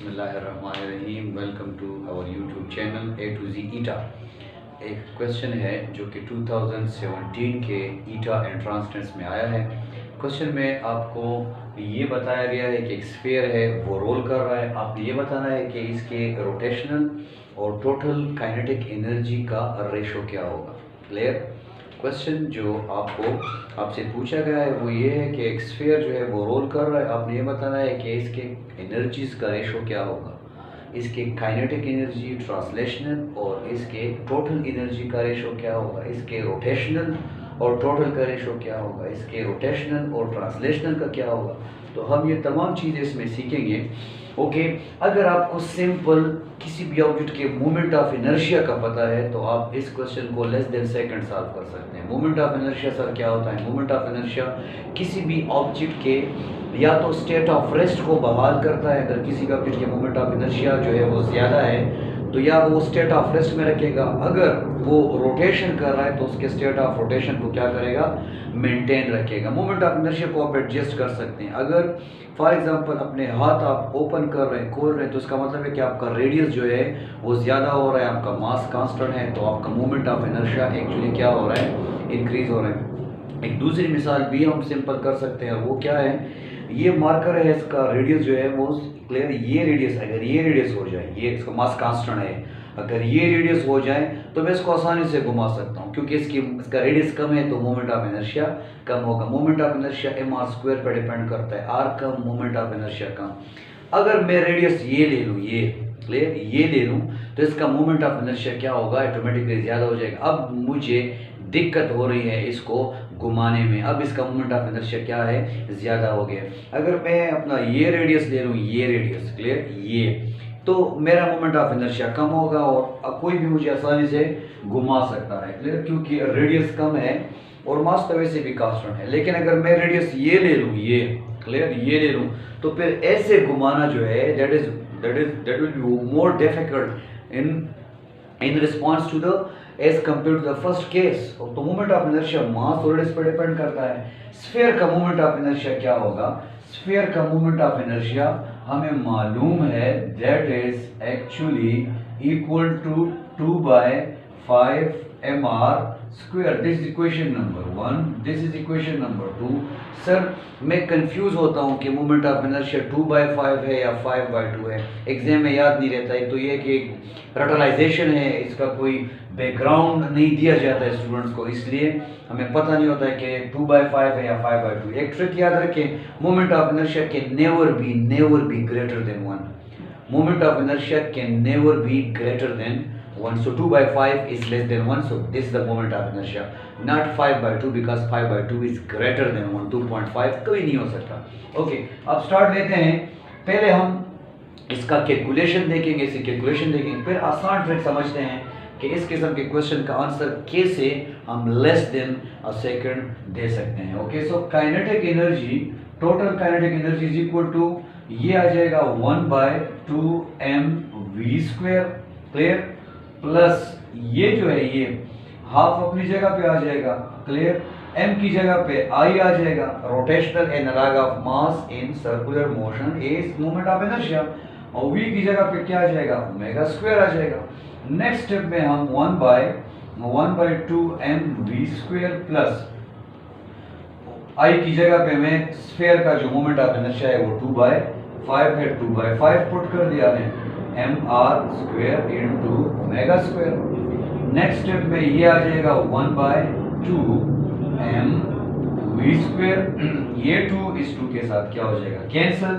बिस्मिल्लाहिर्रहमानिर्रहीम। Welcome to our YouTube channel A to G eta. एक question है जो कि 2017 के ईटा एंट्रांस टेस्ट में आया है। क्वेश्चन में आपको ये बताया गया है कि एक स्फीयर है, वो रोल कर रहा है। आप ये बताना है कि इसके रोटेशनल और टोटल काइनेटिक एनर्जी का रेशो क्या होगा। क्लियर? क्वेश्चन जो आपसे पूछा गया है वो ये है कि एक स्फीयर जो है वो रोल कर रहा है। आपने ये बताना है कि इसके एनर्जीज का रेशो क्या होगा, इसके काइनेटिक एनर्जी, ट्रांसलेशनल और इसके टोटल एनर्जी का रेशो क्या होगा, इसके रोटेशनल और टोटल का रेशो क्या होगा, इसके रोटेशनल और ट्रांसलेशनल का क्या होगा। तो हम ये तमाम चीज़ें इसमें सीखेंगे। ओके, अगर आपको सिंपल किसी भी ऑब्जेक्ट के मोमेंट ऑफ इनर्शिया का पता है तो आप इस क्वेश्चन को लेस देन सेकंड सॉल्व कर सकते हैं। मोमेंट ऑफ इनर्शिया सर क्या होता है? मोमेंट ऑफ इनर्शिया किसी भी ऑब्जेक्ट के या तो स्टेट ऑफ रेस्ट को बहाल करता है। अगर किसी भी ऑब्जेक्ट के मोमेंट ऑफ इनर्शिया जो है वो ज़्यादा है तो या वो स्टेट ऑफ रेस्ट में रखेगा, अगर वो रोटेशन कर रहा है तो उसके स्टेट ऑफ रोटेशन को क्या करेगा, मेंटेन रखेगा। मोमेंट ऑफ इनर्शिया को आप एडजस्ट कर सकते हैं। अगर फॉर एग्जांपल अपने हाथ आप ओपन कर रहे हैं, खोल रहे हैं, तो इसका मतलब है कि आपका रेडियस जो है वो ज़्यादा हो रहा है, आपका मास कांस्टेंट है, तो आपका मोमेंट ऑफ इनर्शिया एक्चुअली क्या हो रहा है, इंक्रीज हो रहा है। एक दूसरी मिसाल भी हम सिंपल कर सकते हैं, वो क्या है, ये मार्कर है, इसका रेडियस जो है वो क्लियर, ये रेडियस, अगर ये रेडियस हो जाए, ये इसका मास कांस्टेंट है, अगर ये रेडियस हो जाए तो मैं इसको आसानी से घुमा सकता हूँ, क्योंकि इसका रेडियस कम है तो मोमेंट ऑफ इनर्शिया कम होगा। मोमेंट ऑफ इनर्शिया mr² पर डिपेंड करता है, आर कम, मोमेंट ऑफ इनर्शिया कम। अगर मैं रेडियस ये ले लूँ, ये क्लियर, ये ले लूँ, तो इसका मोमेंट ऑफ इनर्शिया क्या होगा, ऑटोमेटिकली ज़्यादा हो जाएगा। अब मुझे दिक्कत हो रही है इसको घुमाने में, अब इसका मोमेंट ऑफ इनर्शिया क्या है, ज़्यादा हो गया। अगर मैं अपना ये रेडियस ले लूँ, ये रेडियस क्लियर, ये, तो मेरा मोमेंट ऑफ इनर्शिया कम होगा और कोई भी मुझे आसानी से घुमा सकता है, क्लियर, क्योंकि रेडियस कम है और मास तो वैसे भी कांस्टेंट है। लेकिन अगर मैं रेडियस ये ले लूँ, ये क्लियर, ये ले लूँ, तो फिर ऐसे घुमाना जो है that will be more difficult in response to the edge compare to the first case. तो मोमेंट ऑफ इनर्शिया मास और रेडियस पर डिपेंड करता है। स्फीयर का मोमेंट ऑफ इनर्शिया क्या होगा? स्फीयर का मोमेंट ऑफ इनर्शिया हमें मालूम है that is actually equal to 2/5 mr²। This is equation number 1, this is equation number 2। Sir मैं कंफ्यूज होता हूँ कि मोमेंट ऑफ इनर्शिया 2/5 है या 5/2 है, एग्जाम में याद नहीं रहता है। तो ये कि रटलाइजेशन है, इसका कोई बैकग्राउंड नहीं दिया जाता है स्टूडेंट्स को, इसलिए हमें पता नहीं होता है कि 2/5 है या 5/2। एक ट्रिक याद रखें, moment of inertia can never be greater than 1। Moment of inertia can never be greater than 1, so 2/5 is less than 1, so this is the moment of inertia, not 5/2, because 5/2 is greater than 1, 2.5 कभी नहीं हो सकता। Okay, अब start लेते हैं। पहले हम इसका कैलकुलेशन देखेंगे, इसकी कैलकुलेशन देखेंगे, फिर आसान ट्रिक समझते हैं कि इस किस्म के क्वेश्चन का आंसर कैसे हम लेस देन अ सेकंड दे सकते हैं। Okay, so kinetic energy, total kinetic energy is equal to, ये आ जाएगा 1/2 mv², क्लियर, प्लस ये जो है ये हाफ अपनी जगह पे आ जाएगा, क्लियर, m की जगह पे I आ जाएगा, rotational analog of mass in circular motion is moment of inertia, और v की जगह पे क्या आ जाएगा, ω² आ जाएगा। नेक्स्ट स्टेप में हम 1/2 mv² प्लस I की जगह पे मैं स्फीयर का जो मोमेंट ऑफ इनर्शिया है वो 2/5 है, 2/5 पुट कर दिया है, mr² इंटू ω²। नेक्स्ट स्टेप में ये आ जाएगा 1/2 mv², ये 2 इस 2 के साथ क्या हो जाएगा, कैंसिल,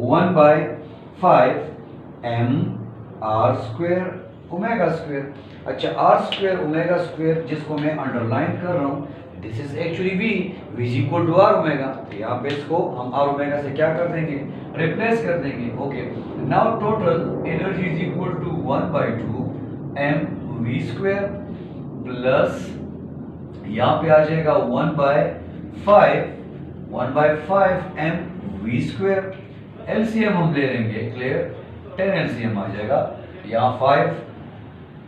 1/5 mr² ω²। अच्छा, r² ω² जिसको मैं अंडरलाइन कर रहा हूँ, this is actually v is equal to r ω। यहाँ पे इसको हम r ω से क्या कर देंगे, रिप्लेस कर देंगे। Okay, now total energy is equal to 1/2 mv² plus यहाँ पे आ जाएगा 1/5 mv²। एलसीएम हम ले लेंगे, क्लियर, 10 एलसीएम आ जाएगा, यहाँ 5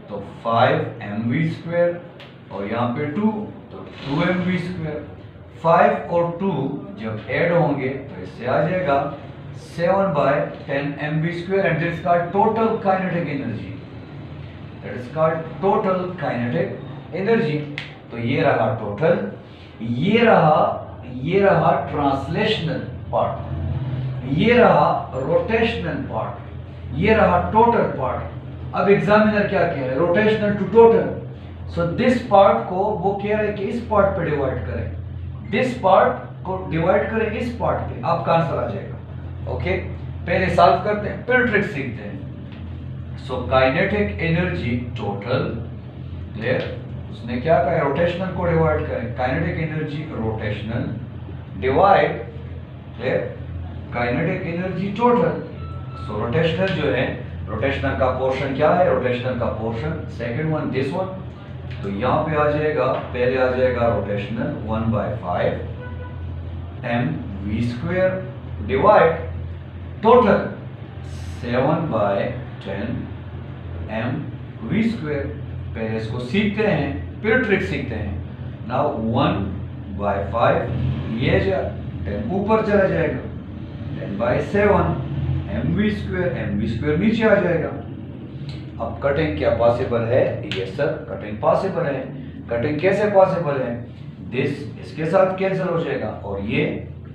तो 5 mv² और यहाँ पे 2 तो 2 mv²। 5 और 2 जब ऐड होंगे तो इससे आ जाएगा 7/10 mv² and this is called total kinetic energy. That is called total kinetic energy. तो ये रहा टोटल, ये रहा ट्रांसलेशनल पार्ट, ये रहा रोटेशनल पार्ट, ये रहा टोटल पार्ट। अब एग्जामिनर क्या कह रहे हैं, rotational to total. So this part को वो कह रहे हैं कि इस पार्ट पे डिवाइड करें, दिस पार्ट को डिवाइड करें इस पार्ट पे, आपका आंसर आ जाएगा। ओके, पहले सॉल्व करते हैं फिर ट्रिक सीखते हैं। So kinetic energy total, clear, उसने क्या कहा, रोटेशनल को डिवाइड करें, kinetic energy rotational divide, clear, kinetic energy total. So rotational जो है, रोटेशनल का पोर्शन क्या है, रोटेशनल का portion second one this one, तो यहां पे आ जाएगा, पहले आ जाएगा rotational 1/5 mv² divide total 7/10 mv²। पहले इसको सीखते हैं फिर ट्रिक सीखते हैं। नाउ 1/5 ये 10 ऊपर चला जाएगा, 10/7 mv² नीचे आ जाएगा। अब कटिंग क्या पॉसिबल है, यस सर कटिंग पॉसिबल है। कटिंग कैसे पॉसिबल है, दिस इसके साथ कैंसिल हो जाएगा और ये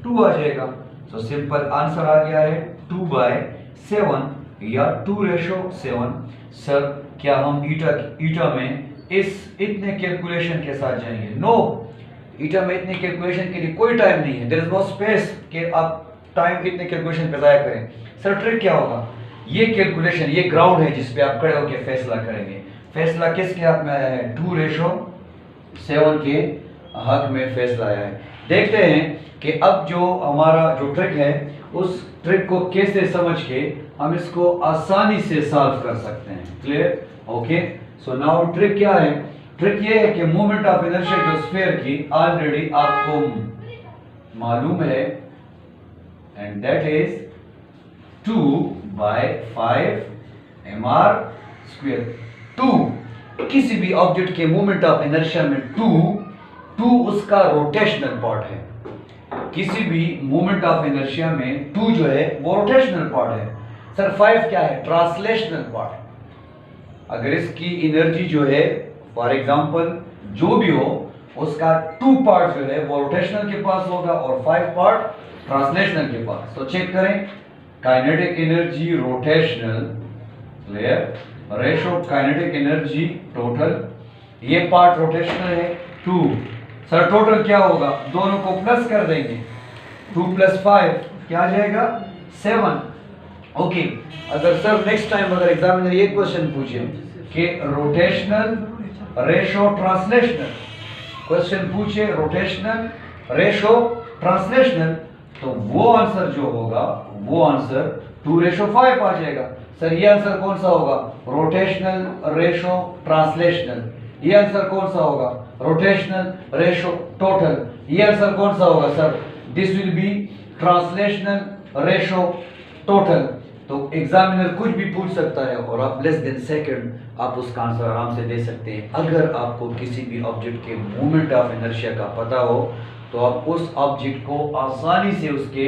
2 आ जाएगा। सो सिंपल आंसर आ गया है 2/7 या 2:7। सर क्या हम ईटा में इस इतने कैलकुलेशन के साथ जाएंगे, नो, ईटा में इतने कैलकुलेशन के लिए कोई टाइम नहीं है, देयर इज नो स्पेस कि आप टाइम इतने कैलकुलेशन पे जाया करें। सर ट्रिक क्या होगा, ये कैलकुलेशन, ये ग्राउंड है जिस पे आप खड़े होकर फैसला करेंगे। फैसला किसके हाथ में आया है, 2:7 के हक में फैसला आया है। देखते हैं कि अब जो हमारा जो ट्रिक है उस ट्रिक को कैसे समझ के हम इसको आसानी से सॉल्व कर सकते हैं। Clear, okay. So now trick क्या है, ट्रिक ये है कि मोमेंट ऑफ इनर्शिया जो स्फीयर की ऑलरेडी आपको मालूम है एंड दैट इज 2/5 mr²। 2 किसी भी ऑब्जेक्ट के मोमेंट ऑफ इनर्शिया में 2 उसका रोटेशनल पार्ट है। किसी भी मोमेंट ऑफ इनर्शिया में 2 जो है वो रोटेशनल पार्ट है। सर 5 क्या है, ट्रांसलेशनल पार्ट। अगर इसकी एनर्जी जो है फॉर एग्जांपल जो भी हो उसका 2 पार्ट जो है वो रोटेशनल के पास होगा और 5 पार्ट ट्रांसलेशनल के पास। तो चेक करें, kinetic energy rotational, clear, ratio kinetic energy total, ये पार्ट रोटेशनल है 2। सर टोटल क्या होगा, दोनों को प्लस कर देंगे, 2 + 5 क्या आ जाएगा, 7। ओके, अगर सर नेक्स्ट टाइम अगर एग्जामिनर ये क्वेश्चन पूछे कि रोटेशनल रेशो ट्रांसलेशनल, क्वेश्चन पूछे रोटेशनल रेशो ट्रांसलेशनल, तो वो आंसर जो होगा वो आंसर 2:5 आ जाएगा। सर ये आंसर कौन सा होगा, रोटेशनल रेशो ट्रांसलेशनल। ये आंसर कौन सा होगा, रोटेशनल रेशो टोटल। ये आंसर कौन सा होगा sir, this will be translational ratio total. तो एग्जामिनर कुछ भी पूछ सकता है और आप लेस देन सेकंड आप उसका आंसर आराम से दे सकते हैं। अगर आपको किसी भी ऑब्जेक्ट के मोमेंट ऑफ इनर्शिया का पता हो तो आप उस ऑब्जेक्ट को आसानी से उसके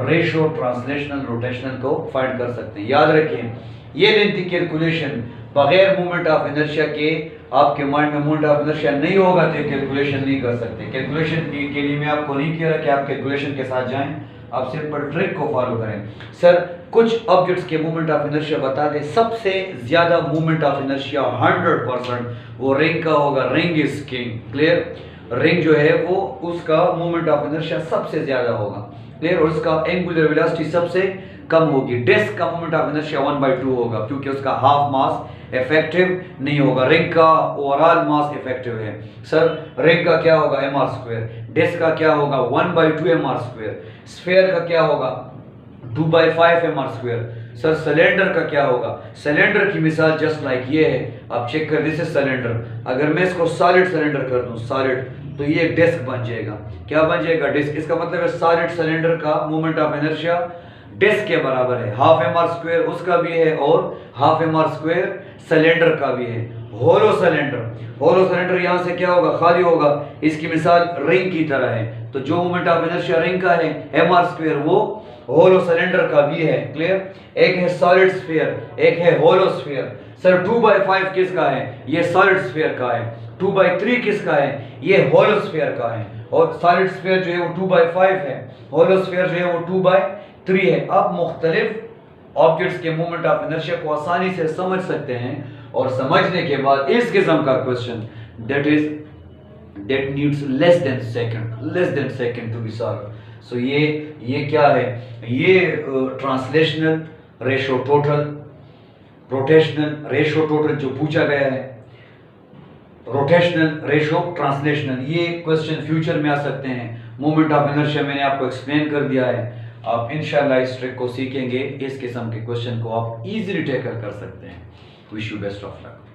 रेशो ट्रांसलेशनल रोटेशनल को फाइंड कर सकते हैं। याद रखें, ये लेंथी कैलकुलेशन बगैर मोमेंट ऑफ इनर्शिया के आपके माइंड में मोमेंट ऑफ इनर्शिया नहीं होगा तो कैलकुलेशन नहीं कर सकते। कैलकुलेशन के लिए मैं आपको नहीं कह रहा कि आप कैलकुलेशन के साथ जाएं, आप सिंपल ट्रिक को फॉलो करें। सर कुछ ऑब्जेक्ट्स के मोमेंट ऑफ इनर्शिया बता दें। सबसे ज्यादा मोमेंट ऑफ इनर्शिया 100% वो रिंग का होगा, ring is king. Clear, ring जो है वो उसका मोमेंट ऑफ इनर्शिया सबसे ज्यादा होगा। क्लियर, और उसका एंगुलर वेलोसिटी सबसे कम होगी। डिस्क का मोमेंट ऑफ इनर्शिया 1/2 होगा क्योंकि उसका हाफ मास इफेक्टिव नहीं होगा। रिंग का ओवरऑल मास इफेक्टिव है। सर रिंग का क्या होगा, mr²। डिस्क का क्या होगा, 1/2 mr²। स्फीयर का क्या होगा, 2/5 mr²। सर सिलेंडर का क्या होगा, सिलेंडर की मिसाल जस्ट लाइक ये है, आप चेक कर, दिस इज सिलेंडर। अगर मैं इसको सॉलिड सिलेंडर कर दूं, सॉलिड, तो ये एक डिस्क बन जाएगा। क्या बन जाएगा, डिस्क। इसका मतलब है सॉलिड सिलेंडर का मोमेंट ऑफ इनर्शिया डिस्क के बराबर है। हाफ mr² उसका भी है और हाफ mr² सिलेंडर का भी है। होलो सिलेंडर यहाँ से क्या होगा, खाली होगा। इसकी मिसाल रिंग की तरह है। तो जो मोमेंट ऑफ इनर्शिया रिंग का है mr², वो होलो सिलेंडर का वी है, क्लियर। एक है सॉलिड स्फीयर, एक है होलो स्फीयर। सर 2/5 किसका है? ये सॉलिड स्फीयर का है। 2/3 किसका है? ये होलो स्फीयर का है। और सॉलिड स्फीयर जो है वो 2/5 है, होलो स्फीयर जो है वो 2/3 है। अब मुख्तलिफ ऑब्जेक्ट्स के मोमेंट ऑफ इनर्शिया को आसानी से समझ सकते हैं, और समझने के बाद इस किस्म का question that needs less than second to be solved. So ये क्या है? ये translational ratio total, rotational ratio total जो पूछा गया है, रोटेशनल रेशो ट्रांसलेशनल, ये क्वेश्चन फ्यूचर में आ सकते हैं। मोमेंट ऑफ इनर्शिया मैंने आपको एक्सप्लेन कर दिया है। आप इंशाल्लाह इस ट्रिक को सीखेंगे, इस किस्म के क्वेश्चन को आप इजीली टैकल कर सकते हैं। Wish you best of luck.